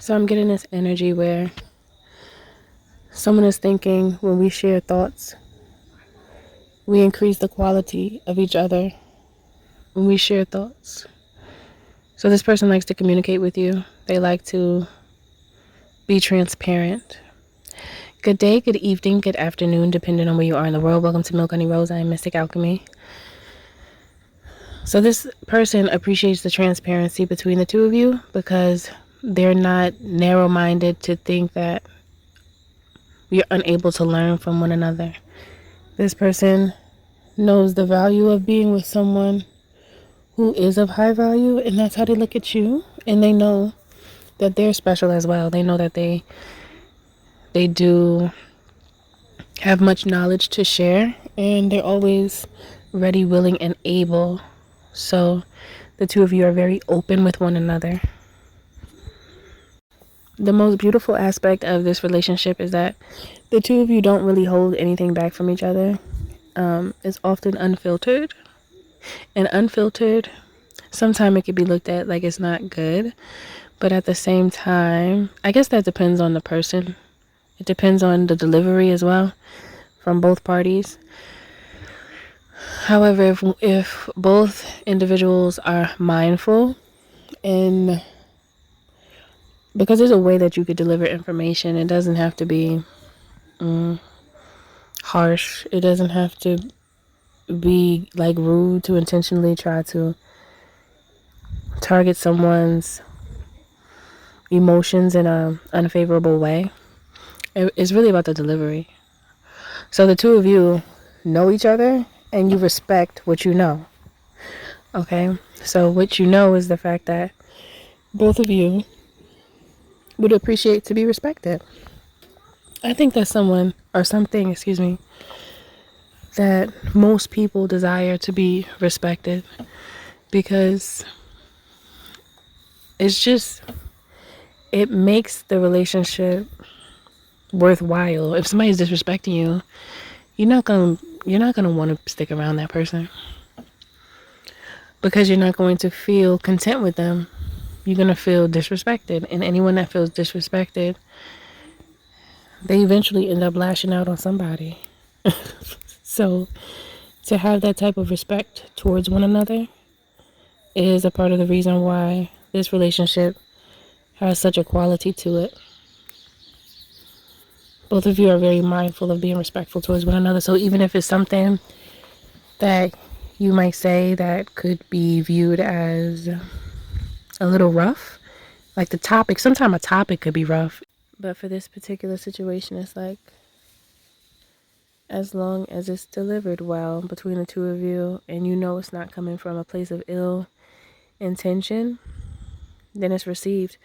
So I'm getting this energy where someone is thinking when we share thoughts, we increase the quality of each other when we share thoughts. So this person likes to communicate with you. They like to be transparent. Good day, good evening, good afternoon, depending on where you are in the world. Welcome to Milk Honey Rose. I am Mystic Alchemy. So this person appreciates the transparency between the two of you because they're not narrow-minded to think that you're unable to learn from one another. This person knows the value of being with someone who is of high value, and that's how they look at you. And they know that they're special as well. They know that they do have much knowledge to share, and they're always ready, willing, and able. So the two of you are very open with one another. The most beautiful aspect of this relationship is that the two of you don't really hold anything back from each other. It's often unfiltered. And unfiltered, sometimes it could be looked at like it's not good. But at the same time, I guess that depends on the person. It depends on the delivery as well from both parties. However, if both individuals are mindful, and because there's a way that you could deliver information, it doesn't have to be harsh. It doesn't have to be like rude to intentionally try to target someone's emotions in an unfavorable way. It's really about the delivery. So the two of you know each other and you respect what you know. Okay? So what you know is the fact that both of you would appreciate to be respected. I think that's something, that most people desire to be respected, because it makes the relationship worthwhile. If somebody's disrespecting you, you're not gonna want to stick around that person, because you're not going to feel content with them. You're gonna feel disrespected, and anyone that feels disrespected, they eventually end up lashing out on somebody. So to have that type of respect towards one another is a part of the reason why this relationship has such a quality to it. Both of you are very mindful of being respectful towards one another. So even if it's something that you might say that could be viewed as a little rough, like the topic, sometimes a topic could be rough. But for this particular situation, it's like, as long as it's delivered well between the two of you, and you know it's not coming from a place of ill intention, then it's received.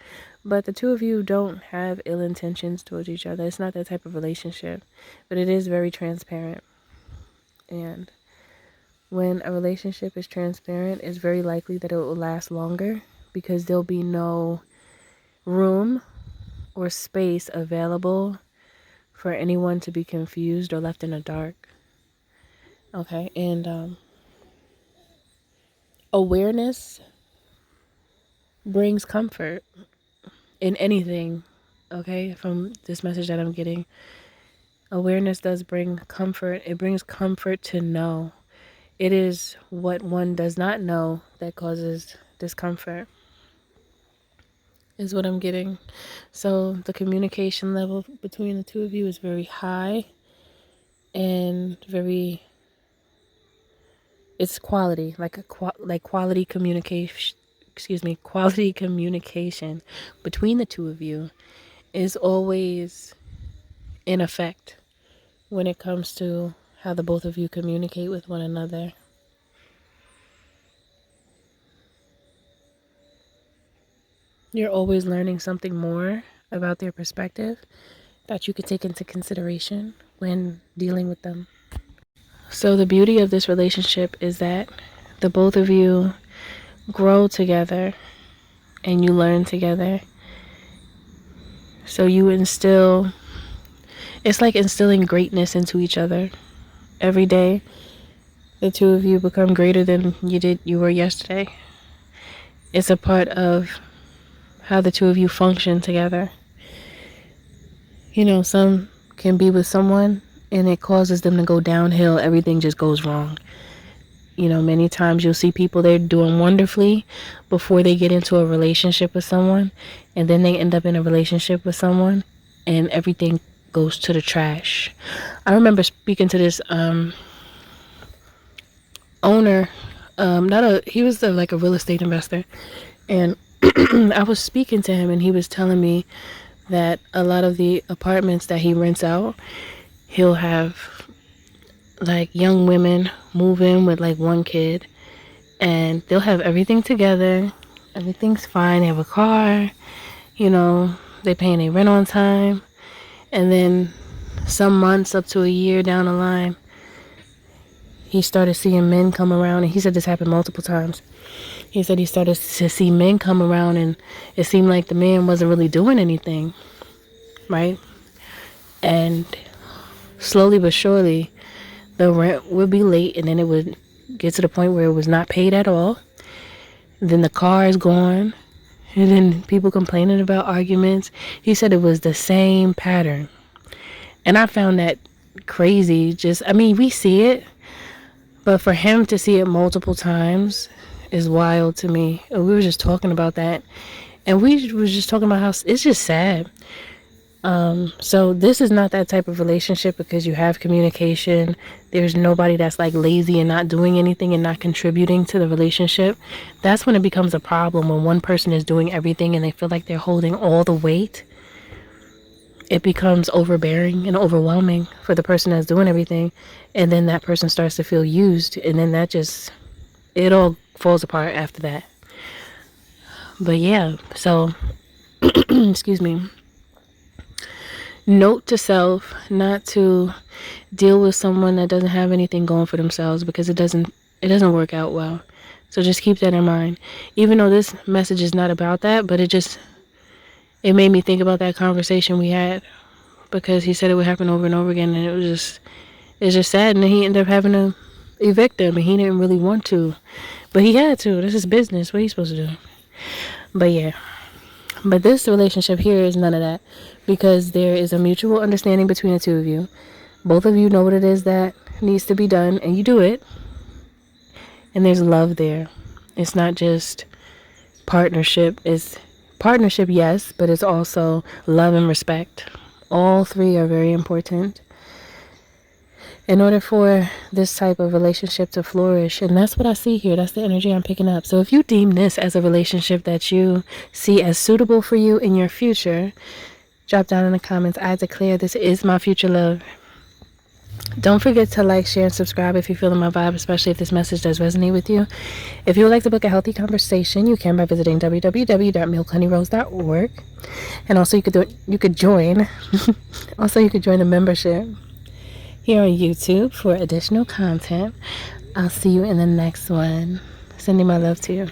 But the two of you don't have ill intentions towards each other. It's not that type of relationship, but it is very transparent. And when a relationship is transparent, it's very likely that it will last longer, because there'll be no room or space available for anyone to be confused or left in the dark. Okay, and awareness brings comfort in anything. Okay, from this message that I'm getting, awareness does bring comfort. It brings comfort to know. It is what one does not know that causes discomfort, is what I'm getting. So the communication level between the two of you is very high, and it's quality, like quality communication. Quality communication between the two of you is always in effect when it comes to how the both of you communicate with one another. You're always learning something more about their perspective that you could take into consideration when dealing with them. So the beauty of this relationship is that the both of you grow together and you learn together. So it's like instilling greatness into each other. Every day, the two of you become greater than you were yesterday. It's a part of how the two of you function together. You know, some can be with someone and it causes them to go downhill. Everything just goes wrong. You know, many times you'll see people, they're doing wonderfully before they get into a relationship with someone, and then they end up in a relationship with someone and everything goes to the trash. I remember speaking to this owner, he was like a real estate investor, and I was speaking to him and he was telling me that a lot of the apartments that he rents out, he'll have like young women move in with like one kid and they'll have everything together, everything's fine, they have a car, you know, they paying their rent on time, and then some months up to a year down the line, he started seeing men come around, and he said this happened multiple times. He said he started to see men come around and it seemed like the man wasn't really doing anything, right? And slowly but surely the rent would be late, and then it would get to the point where it was not paid at all. Then the car is gone, and then people complaining about arguments. He said it was the same pattern. And I found that crazy. I mean, we see it, but for him to see it multiple times is wild to me. We were just talking about that, and we was just talking about how it's just sad. So this is not that type of relationship because you have communication. There's nobody that's like lazy and not doing anything and not contributing to the relationship. That's when it becomes a problem, when one person is doing everything and they feel like they're holding all the weight. It becomes overbearing and overwhelming for the person that's doing everything, and then that person starts to feel used, and then it all falls apart after that. But yeah, so excuse me. Note to self not to deal with someone that doesn't have anything going for themselves, because it doesn't work out well. So just keep that in mind. Even though this message is not about that, but it made me think about that conversation we had, because he said it would happen over and over again, and it's just sad. And then he ended up having to evict him, and he didn't really want to, but he had to. This is business. What are you supposed to do? But yeah. But this relationship here is none of that, because there is a mutual understanding between the two of you. Both of you know what it is that needs to be done, and you do it. And there's love there. It's not just partnership. It's partnership, yes, but it's also love and respect. All three are very important in order for this type of relationship to flourish. And that's what I see here. That's the energy I'm picking up. So if you deem this as a relationship that you see as suitable for you in your future, drop down in the comments, I declare this is my future love. Don't forget to like, share, and subscribe if you're feeling my vibe, especially if this message does resonate with you. If you would like to book a healthy conversation, you can by visiting www.milkhoneyRose.org. And also you could join also you could join the membership here on YouTube for additional content. I'll see you in the next one. Sending my love to you.